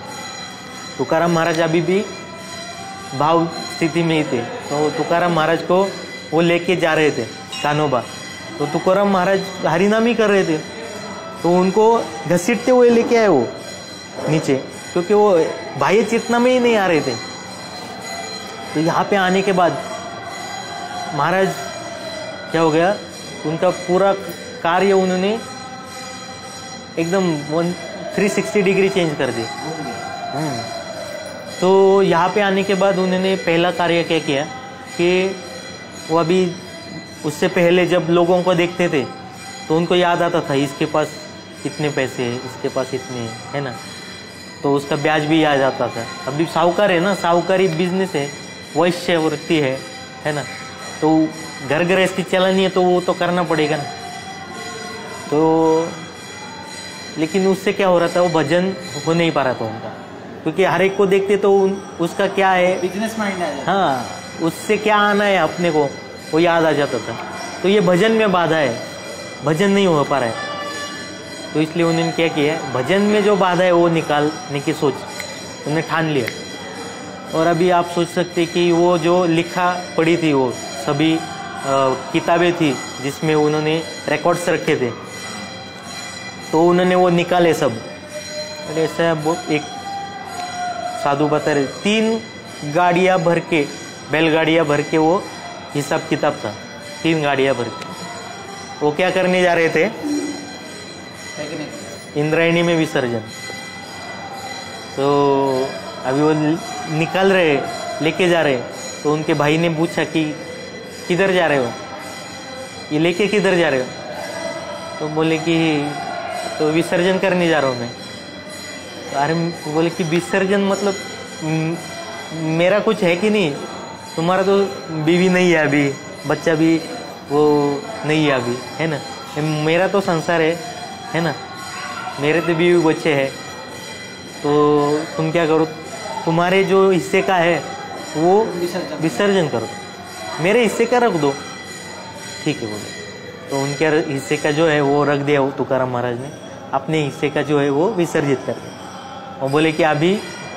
तुकाराम महाराज अभी भी भाव स्थिति में ही थे। तो तुकाराम महाराज को वो लेके जा रहे थे कानोबा। तो तुकाराम महाराज हरिनाम ही कर रहे थे, तो उनको घसीटते हुए लेके आए वो नीचे, क्योंकि वो बाह्य चेतना में ही नहीं आ रहे थे। तो यहाँ पे आने के बाद महाराज क्या हो गया, उनका पूरा कार्य उन्होंने एकदम 360 डिग्री चेंज कर दिया। तो यहाँ पे आने के बाद उन्होंने पहला कार्य क्या किया कि वो अभी उससे पहले जब लोगों को देखते थे तो उनको याद आता था इसके पास इतने पैसे हैं, इसके पास इतने हैं, है ना। तो उसका ब्याज भी याद आता था। अभी साहूकार है ना, साहूकारी बिजनेस है, वैश्य वृत्ति है ना। तो घर घर इसकी चलानी है तो वो तो करना पड़ेगा ना। तो लेकिन उससे क्या हो रहा था, वो भजन हो नहीं पा रहा था उनका, क्योंकि हर एक को देखते तो उसका क्या है, बिजनेस माइंड आ जाता। हाँ, उससे क्या आना है अपने को वो याद आ जाता था। तो ये भजन में बाधा है, भजन नहीं हो पा रहा है। तो इसलिए उन्होंने क्या किया, भजन में जो बाधा है वो निकालने की सोच उन्होंने ठान लिया। और अभी आप सोच सकते कि वो जो लिखा पड़ी थी, वो सभी किताबें थी जिसमें उन्होंने रिकॉर्ड्स रखे थे, तो उन्होंने वो निकाले सब। ऐसा एक साधु बता रहे, 3 गाड़ियां भर के, बैलगाड़ियां भर के वो हिसाब किताब था, 3 गाड़ियां भर के। वो क्या करने जा रहे थे, इंद्रायणी में विसर्जन। तो अभी वो निकल रहे, लेके जा रहे। तो उनके भाई ने पूछा कि किधर जा रहे हो, ये लेके किधर जा रहे हो। तो बोले कि तो विसर्जन करने जा रहा हूँ मैं। तो अरे बोले कि विसर्जन मतलब मेरा कुछ है कि नहीं, तुम्हारा तो बीवी नहीं है अभी, बच्चा भी वो नहीं है अभी, है ना। मेरा तो संसार है ना, मेरे तो बीवी बच्चे हैं। तो तुम क्या करो, तुम्हारे जो हिस्से का है वो विसर्जन करो, मेरे हिस्से का रख दो। ठीक है बोले। तो उनके हिस्से का जो है वो रख दिया वो तुकाराम महाराज ने, अपने हिस्से का जो है वो विसर्जित कर दिया। और बोले कि अभी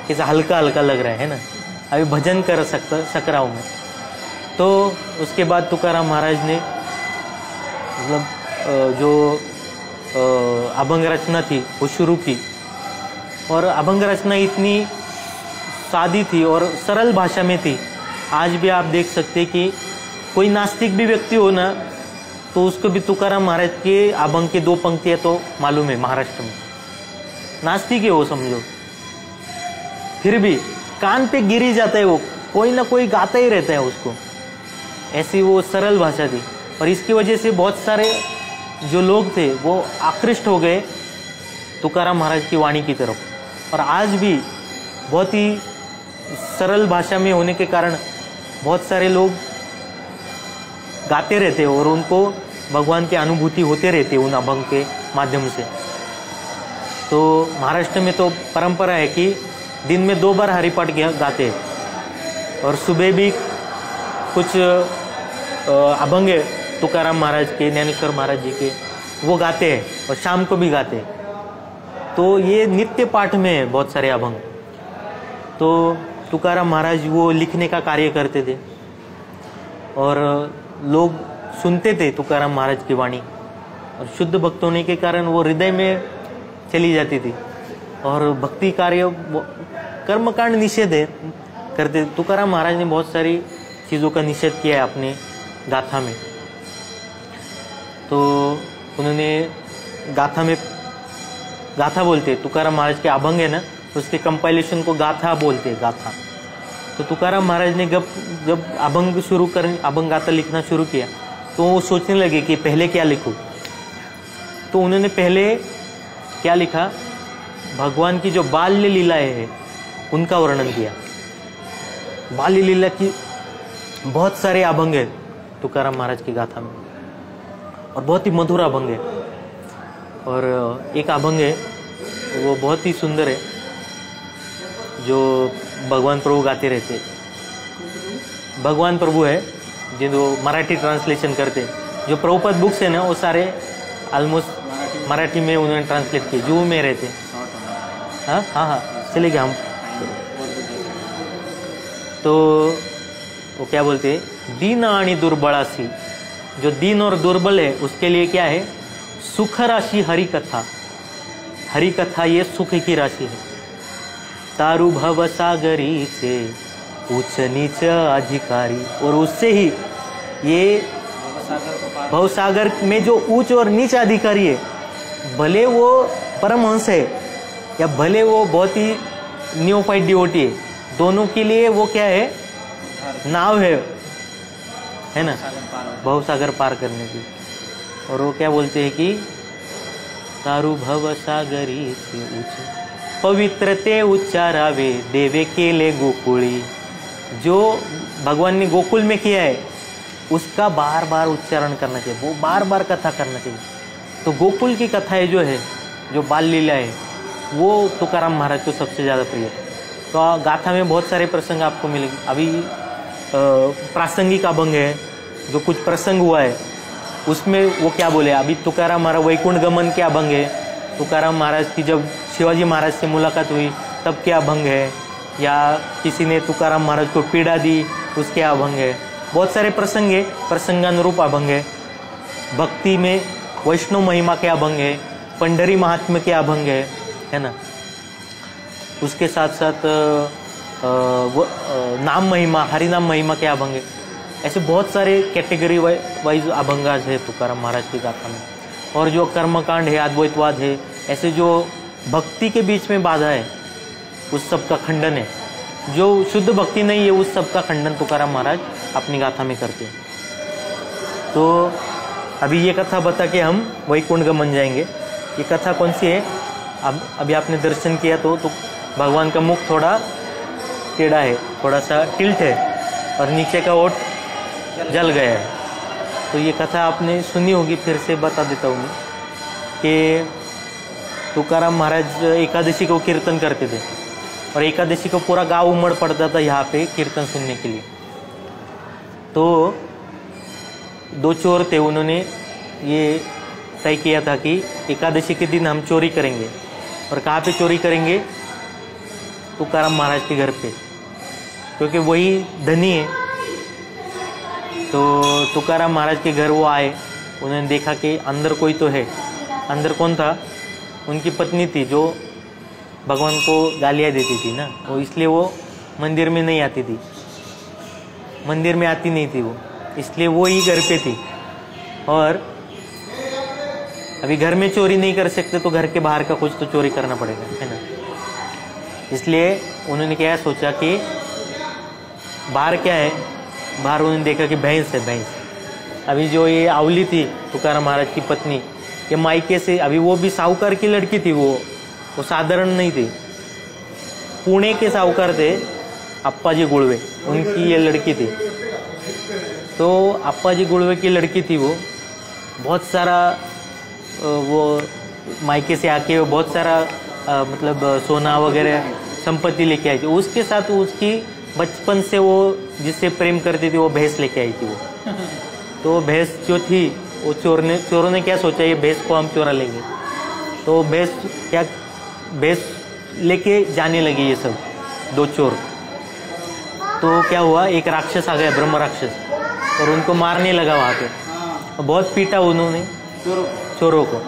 कैसा हल्का हल्का लग रहा है ना, अभी भजन कर सक रहा हूँ मैं। तो उसके बाद तुकाराम महाराज ने मतलब जो अभंग रचना थी वो शुरू की। और अभंग रचना इतनी सादी थी और सरल भाषा में थी। आज भी आप देख सकते कि कोई नास्तिक भी व्यक्ति हो ना, तो उसको भी तुकाराम महाराज के अभंग के 2 पंक्तियां तो मालूम है। महाराष्ट्र में नास्तिक है वो, समझो, फिर भी कान पे गिरी जाता है, वो कोई ना कोई गाता ही रहता है उसको। ऐसी वो सरल भाषा थी। और इसकी वजह से बहुत सारे जो लोग थे वो आकृष्ट हो गए तुकाराम महाराज की वाणी की तरफ। और आज भी बहुत ही सरल भाषा में होने के कारण बहुत सारे लोग गाते रहते और उनको भगवान की अनुभूति होते रहते उन अभंग के माध्यम से। तो महाराष्ट्र में तो परंपरा है कि दिन में 2 बार हरिपाठ गाते हैं। और सुबह भी कुछ अभंग है तुकाराम महाराज के, ज्ञानेश्वर महाराज जी के, वो गाते हैं, और शाम को भी गाते हैं। तो ये नित्य पाठ में है बहुत सारे अभंग। तो तुकाराम महाराज वो लिखने का कार्य करते थे। और लोग सुनते थे तुकाराम महाराज की वाणी, और शुद्ध भक्त होने के कारण वो हृदय में चली जाती थी। और भक्ति कार्य कर्मकांड निषेध है करते। तुकाराम महाराज ने बहुत सारी चीज़ों का निषेध किया है अपने गाथा में। तो उन्होंने गाथा बोलते, तुकाराम महाराज के अभंग है ना, उसके कंपाइलेशन को गाथा बोलते हैं, गाथा। तो तुकाराम महाराज ने जब अभंग गाथा लिखना शुरू किया तो वो सोचने लगे कि पहले क्या लिखूं। तो उन्होंने पहले क्या लिखा, भगवान की जो बाल्य लीलाएं हैं उनका वर्णन किया। बाल्य लीला की बहुत सारे अभंग है तुकाराम महाराज की गाथा में, और बहुत ही मधुर अभंग है। और एक अभंग है वो बहुत ही सुंदर है, जो भगवान प्रभु गाते रहते। भगवान प्रभु है जो मराठी ट्रांसलेशन करते, जो प्रभुपद बुक्स है ना वो सारे ऑलमोस्ट मराठी में उन्होंने ट्रांसलेट किए, जू में रहते। हाँ चलेंगे हम। तो वो क्या बोलते, दीन आणि दुर्बलासी, जो दीन और दुर्बल है उसके लिए क्या है, सुख राशि हरि कथा। हरि कथा ये सुख की राशि है। तारु भव सागरी से उच्च नीच अधिकारी, और उससे ही ये भवसागर में जो उच्च और नीच अधिकारी है, भले वो परमहंस है या भले वो बहुत ही न्यूफाइट डिवोटी है, दोनों के लिए वो क्या है, नाव है ना, भवसागर पार करने की। और वो क्या बोलते हैं कि तारु भव सागरी से उच्च पवित्र ते उच्चारावे देवे केले गोकुळी। जो भगवान ने गोकुल में किया है उसका बार बार उच्चारण करना चाहिए, वो बार बार कथा करना चाहिए। तो गोकुल की कथाएं जो है, जो बाल लीला है, वो तुकाराम महाराज को सबसे ज़्यादा प्रिय है। तो गाथा में बहुत सारे प्रसंग आपको मिलेंगे। अभी प्रासंगिक अभंग है, जो कुछ प्रसंग हुआ है उसमें वो क्या बोले। अभी तुकाराम महाराज वैकुंठ गमन के अभंग है, तुकाराम महाराज की जब शिवाजी महाराज से मुलाकात हुई तब क्या अभंग है, या किसी ने तुकाराम महाराज को पीड़ा दी उसके अभंग है। बहुत सारे प्रसंग है, प्रसंगानुरूप अभंग है। भक्ति में वैष्णव महिमा के अभंग है, पंढरी महात्म्य के अभंग है ना। उसके साथ साथ नाम महिमा, हरिनाम महिमा के अभंग है। ऐसे बहुत सारे कैटेगरी वाइज अभंग है तुकाराम महाराज की गाथा में। और जो कर्मकांड है, अद्वैतवाद है, ऐसे जो भक्ति के बीच में बाधा है उस सब का खंडन है। जो शुद्ध भक्ति नहीं है उस सब का खंडन तुकाराम महाराज अपनी गाथा में करते हैं। तो अभी ये कथा बता के हम वैकुंठ गमन जाएंगे। ये कथा कौन सी है, अभी आपने दर्शन किया तो भगवान का मुख थोड़ा टेढ़ा है, थोड़ा सा टिल्ट है, और नीचे का ओठ जल गया है। तो ये कथा आपने सुनी होगी, फिर से बता देता हूँ कि तुकाराम महाराज एकादशी को कीर्तन करते थे, और एकादशी को पूरा गांव उमड़ पड़ता था यहाँ पे कीर्तन सुनने के लिए। तो दो चोर थे, उन्होंने ये तय किया था कि एकादशी के दिन हम चोरी करेंगे। और कहाँ पे चोरी करेंगे, तुकाराम महाराज के घर पे, क्योंकि वही धनी है। तो तुकाराम महाराज के घर वो आए, उन्होंने देखा कि अंदर कोई तो है। अंदर कौन था, उनकी पत्नी थी, जो भगवान को गालियाँ देती थी ना, वो इसलिए वो मंदिर में नहीं आती थी, मंदिर में आती नहीं थी वो, इसलिए वो ही घर पे थी। और अभी घर में चोरी नहीं कर सकते तो घर के बाहर का कुछ तो चोरी करना पड़ेगा, है ना। इसलिए उन्होंने क्या सोचा कि बाहर क्या है, बाहर उन्होंने देखा कि भैंस है, भैंस। अभी जो ये आवली थी तुकाराम महाराज की पत्नी, ये मायके से, अभी वो भी साहूकार की लड़की थी, वो साधारण नहीं थी, पुणे के साहूकार थे अप्पाजी गुड़वे, उनकी ये लड़की थी। तो अप्पाजी गुड़वे की लड़की थी, वो बहुत सारा वो मायके से आके वो बहुत सारा मतलब सोना वगैरह संपत्ति लेके आई थी। उसके साथ उसकी बचपन से वो जिससे प्रेम करती थी वो भैंस लेके आई थी वो। तो भैंस जो थी वो चोरों ने क्या सोचा, ये भैंस को हम चोरा लेंगे। तो भैंस लेके जाने लगे ये सब दो चोर। तो क्या हुआ, एक राक्षस आ गया, ब्रह्म राक्षस। और उनको मारने लगा वहाँ पे। हाँ, बहुत पीटा उन्होंने चोरों को।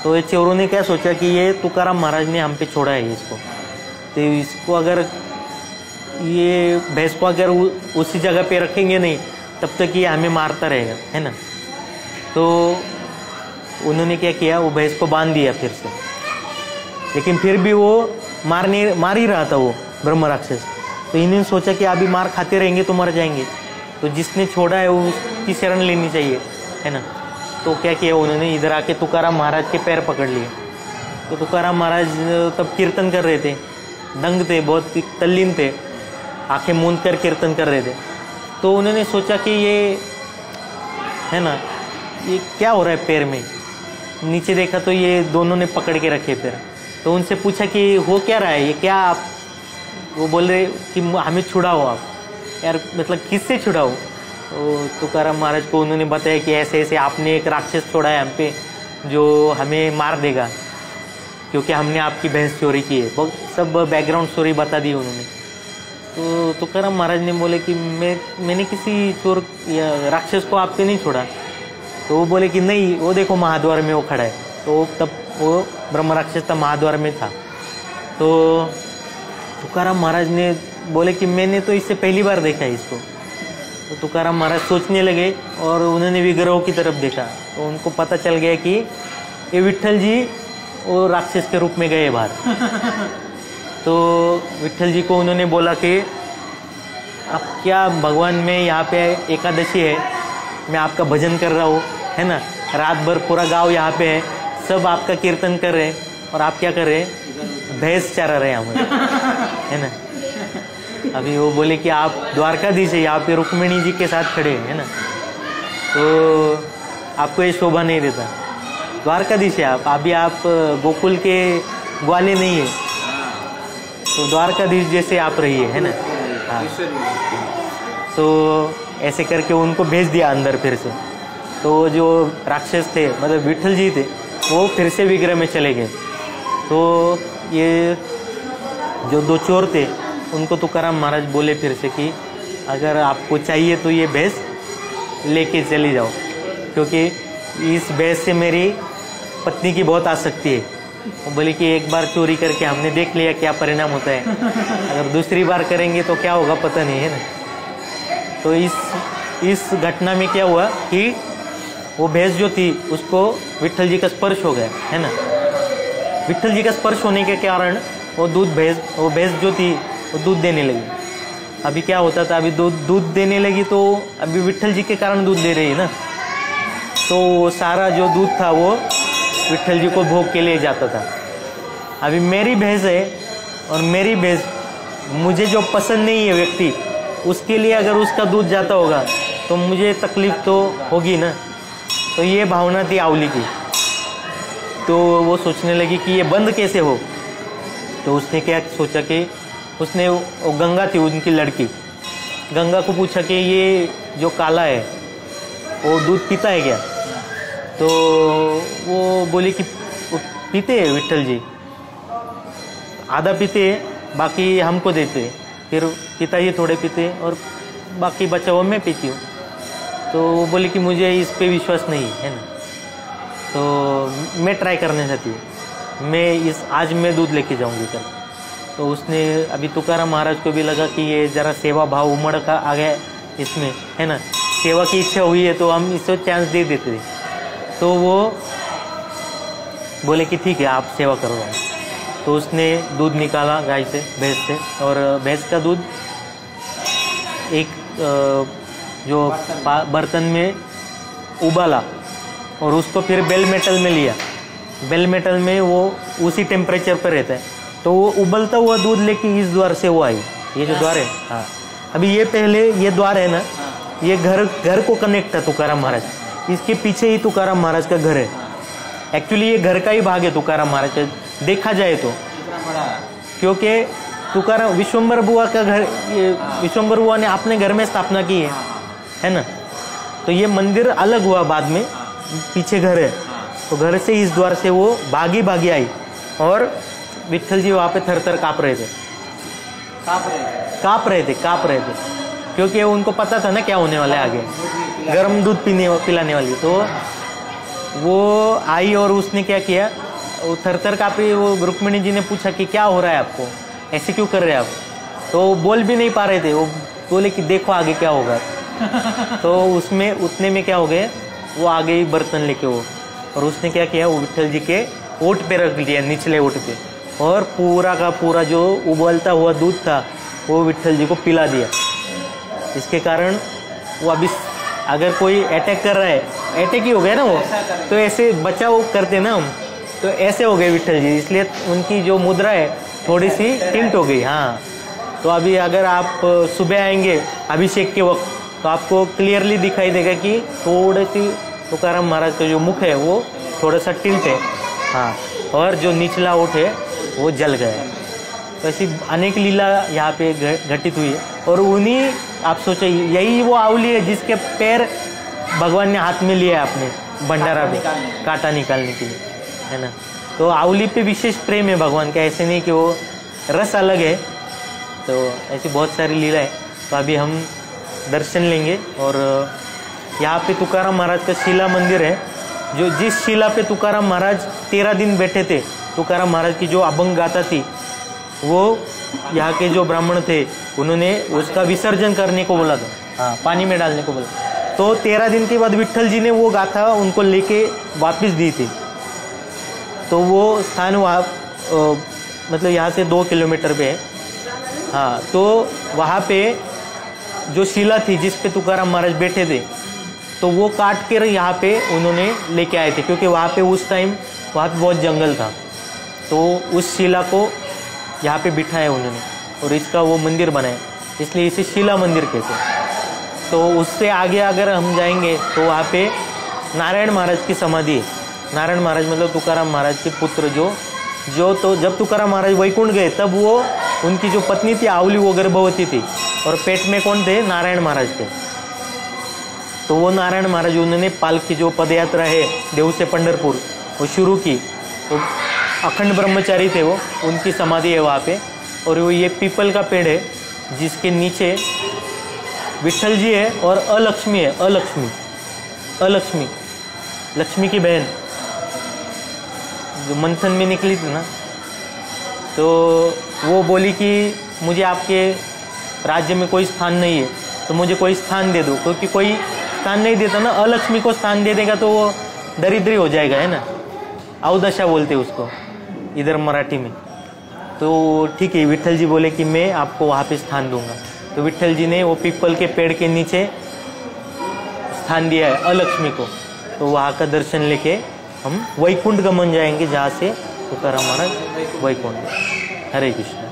तो ये चोरों ने क्या सोचा कि ये तुकाराम महाराज ने हम पे छोड़ा है इसको, तो इसको अगर ये भैंस को अगर उसी जगह पे रखेंगे नहीं तब तक ये हमें मारता रहेगा, है ना। तो उन्होंने क्या किया, वो भैंस को बांध दिया फिर से, लेकिन फिर भी वो मार ही रहा था वो ब्रह्म राक्षस। तो इन्होंने सोचा कि अभी मार खाते रहेंगे तो मर जाएंगे, तो जिसने छोड़ा है वो उसकी शरण लेनी चाहिए, है ना। तो क्या किया उन्होंने, इधर आके तुकाराम महाराज के पैर पकड़ लिए। तो तुकाराम महाराज तब कीर्तन कर रहे थे, दंग थे, बहुत तल्लीन थे, आंखें मूंद कर कीर्तन कर रहे थे। तो उन्होंने सोचा कि ये है ना, ये क्या हो रहा है पैर में। नीचे देखा तो ये दोनों ने पकड़ के रखे पैर। तो उनसे पूछा कि हो क्या रहा है, ये क्या आप। वो बोल रहे कि हमें छुड़ाओ आप। यार मतलब किससे छुड़ाओ। तो तुकाराम महाराज को उन्होंने बताया कि ऐसे ऐसे आपने एक राक्षस छोड़ा है हम पे जो हमें मार देगा, क्योंकि हमने आपकी भैंस चोरी की है। बहुत सब बैकग्राउंड स्टोरी बता दी उन्होंने। तो तुकाराम महाराज ने बोले कि मैंने किसी चोर या राक्षस को आप पे नहीं छोड़ा। तो वो बोले कि नहीं, वो देखो महाद्वार में वो खड़ा है। तो तब वो ब्रह्म राक्षस था, महाद्वार में था। तो तुकाराम महाराज ने बोले कि मैंने तो इससे पहली बार देखा है इसको। तो तुकाराम महाराज सोचने लगे और उन्होंने विग्रहों की तरफ देखा। तो उनको पता चल गया कि ये विट्ठल जी वो राक्षस के रूप में गए बाहर। तो विट्ठल जी को उन्होंने बोला कि अब क्या भगवान, मैं यहाँ पे एकादशी है, मैं आपका भजन कर रहा हूँ, है ना। रात भर पूरा गांव यहाँ पे है, सब आपका कीर्तन कर रहे हैं और आप क्या कर रहे हैं, भैंस चरा रहे हैं हमें, है ना। अभी वो बोले कि आप द्वारकाधीश है, यहाँ पे रुक्मिणी जी के साथ खड़े हैं, है ना। तो आपको ये शोभा नहीं देता, द्वारकाधीश है आप, अभी आप गोकुल के ग्वाले नहीं है, तो द्वारकाधीश जैसे आप रहिए, है ना। हाँ, तो ऐसे करके उनको भेज दिया अंदर फिर से। तो जो राक्षस थे, मतलब विट्ठल जी थे, वो फिर से विग्रह में चले गए। तो ये जो दो चोर थे उनको तुकाराम महाराज बोले फिर से कि अगर आपको चाहिए तो ये भैंस लेके चली जाओ, क्योंकि इस भैंस से मेरी पत्नी की बहुत आसक्ति है। वो बोले कि एक बार चोरी करके हमने देख लिया क्या परिणाम होता है, अगर दूसरी बार करेंगे तो क्या होगा पता नहीं, है ना। तो इस घटना में क्या हुआ कि वो भैंस जो थी उसको विट्ठल जी का स्पर्श हो गया, है ना। विट्ठल जी का स्पर्श होने के कारण वो भैंस जो थी वो दूध देने लगी। अभी क्या होता था, अभी दूध देने लगी तो अभी विट्ठल जी के कारण दूध दे रही है ना, तो सारा जो दूध था वो विट्ठल जी को भोग के लिए जाता था। अभी मेरी भैंस है और मेरी भैंस, मुझे जो पसंद नहीं है व्यक्ति, उसके लिए अगर उसका दूध जाता होगा तो मुझे तकलीफ तो होगी ना। तो ये भावना थी आंवली की। तो वो सोचने लगी कि ये बंद कैसे हो। तो उसने क्या सोचा कि उसने, वो गंगा थी उनकी लड़की, गंगा को पूछा कि ये जो काला है वो दूध पीता है क्या। तो वो बोली कि पीते हैं विट्ठल जी, आधा पीते हैं, बाकी हमको देते हैं, फिर पिताजी थोड़े पीते हैं और बाकी बचा हुआ मैं पीती हूँ। तो वो बोली कि मुझे इस पे विश्वास नहीं है ना, तो मैं ट्राई करना चाहती हूँ, आज मैं दूध लेके जाऊँगी कल। तो उसने, अभी तुकाराम महाराज को भी लगा कि ये जरा सेवा भाव उमड़ का आ गया इसमें, है ना, सेवा की इच्छा हुई है तो हम इसको चांस दे देते थे। तो वो बोले कि ठीक है आप सेवा करो। तो उसने दूध निकाला गाय से, भैंस से, और भैंस का दूध एक जो बर्तन में उबाला और उसको फिर बेल मेटल में लिया। बेल मेटल में वो उसी टेम्परेचर पर रहता है, तो वो उबलता हुआ दूध लेके इस द्वार से वो आई, ये जो द्वार है। हाँ, अभी ये पहले ये द्वार है ना, ये घर को कनेक्ट है तुकाराम महाराज, इसके पीछे ही तुकाराम महाराज का घर है। एक्चुअली ये घर का ही भाग है तुकाराम महाराज का, देखा जाए तो, क्योंकि तुकाराम विश्वंभर बुआ का घर, विश्वंभर बुआ ने अपने घर में स्थापना की है ना। तो ये मंदिर अलग हुआ बाद में, पीछे घर है, तो घर से इस द्वार से वो भागी आई और विट्ठल जी वहां पे थर थर कांप रहे थे। क्योंकि उनको पता था ना क्या होने वाला है आगे, गर्म दूध पिलाने वाली। तो वो आई और उसने क्या किया, वो थर कांपी। वो रुक्मिणी जी ने पूछा कि क्या हो रहा है आपको, ऐसे क्यों कर रहे हैं आप? तो बोल भी नहीं पा रहे थे। वो बोले कि देखो आगे क्या होगा। तो उसमें उतने में क्या हो गए, वो आ गई बर्तन लेके वो, और उसने क्या किया, वो विट्ठल जी के ओट पे रख दिया, निचले ओट पे, और पूरा का पूरा जो उबलता हुआ दूध था वो विट्ठल जी को पिला दिया। इसके कारण वो अभी अगर कोई अटैक कर रहा है, अटैक ही हो गया ना वो, तो ऐसे बचाव करते ना हम, तो ऐसे हो गए विट्ठल जी। इसलिए उनकी जो मुद्रा है थोड़ी सी टिल्ट हो गई। हाँ, तो अभी अगर आप सुबह आएंगे अभिषेक के वक्त, तो आपको क्लियरली दिखाई देगा कि थोड़ी सी तुकाराम महाराज का जो मुख है वो थोड़ा सा टिल्ट है। हाँ, और जो निचला ओठ है वो जल गया है। तो ऐसी अनेक लीला यहाँ पे घटित हुई है। और उन्हीं, आप सोचो, यही वो आंवली है जिसके पैर भगवान ने हाथ में लिया है अपने भंडारा पे कांटा निकालने के लिए, है ना। तो आंवली पे विशेष प्रेम है भगवान का, ऐसे नहीं कि वो रस अलग है। तो ऐसी बहुत सारी लीला है। तो अभी हम दर्शन लेंगे। और यहाँ पे तुकाराम महाराज का शिला मंदिर है, जो जिस शिला पे तुकाराम महाराज 13 दिन बैठे थे। तुकाराम महाराज की जो अभंग गाथा थी, वो यहाँ के जो ब्राह्मण थे उन्होंने उसका विसर्जन करने को बोला था। हाँ, पानी में डालने को बोला। तो 13 दिन के बाद विट्ठल जी ने वो गाथा उनको लेके वापस दी थी। तो वो स्थान वहाँ मतलब यहाँ से 2 किलोमीटर पे है। हाँ, तो वहाँ पे जो शिला थी जिस पे तुकाराम महाराज बैठे थे, तो वो काट कर यहाँ पे उन्होंने लेके आए थे, क्योंकि वहाँ पे उस टाइम वहाँ पे बहुत जंगल था। तो उस शिला को यहाँ पे बिठाया उन्होंने और इसका वो मंदिर बनाया, इसलिए इसे शिला मंदिर कहते हैं। तो उससे आगे अगर हम जाएंगे तो वहाँ पे नारायण महाराज की समाधि है। नारायण महाराज मतलब तुकाराम महाराज के पुत्र, जो तो जब तुकाराम महाराज वैकुंठ गए तब वो उनकी जो पत्नी थी आंवली, वो गर्भवती थी, और पेट में कौन थे, नारायण महाराज थे। तो वो नारायण महाराज उन्होंने पालकी जो पदयात्रा है देव से पंढरपुर वो शुरू की। तो अखंड ब्रह्मचारी थे वो, उनकी समाधि है वहाँ पे। और वो ये पीपल का पेड़ है जिसके नीचे विट्ठल जी है और अलक्ष्मी है। अलक्ष्मी लक्ष्मी की बहन जो मंथन में निकली थी ना, तो वो बोली कि मुझे आपके राज्य में कोई स्थान नहीं है, तो मुझे कोई स्थान दे दो। क्योंकि कोई स्थान नहीं देता ना, अलक्ष्मी को स्थान दे देगा तो वो दरिद्री हो जाएगा, है ना। अवदशा बोलते उसको इधर मराठी में। तो ठीक है, विट्ठल जी बोले कि मैं आपको वहाँ पे स्थान दूंगा। तो विट्ठल जी ने वो पीपल के पेड़ के नीचे स्थान दिया है अलक्ष्मी को। तो वहाँ का दर्शन लेके हम वैकुंठ गमन जाएंगे, जहाँ से तुकाराम महाराज वैकुंठ। हरे कृष्ण।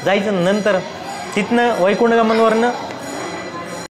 जायचं नंतर तिथनं वैकुंठ गमनवरनं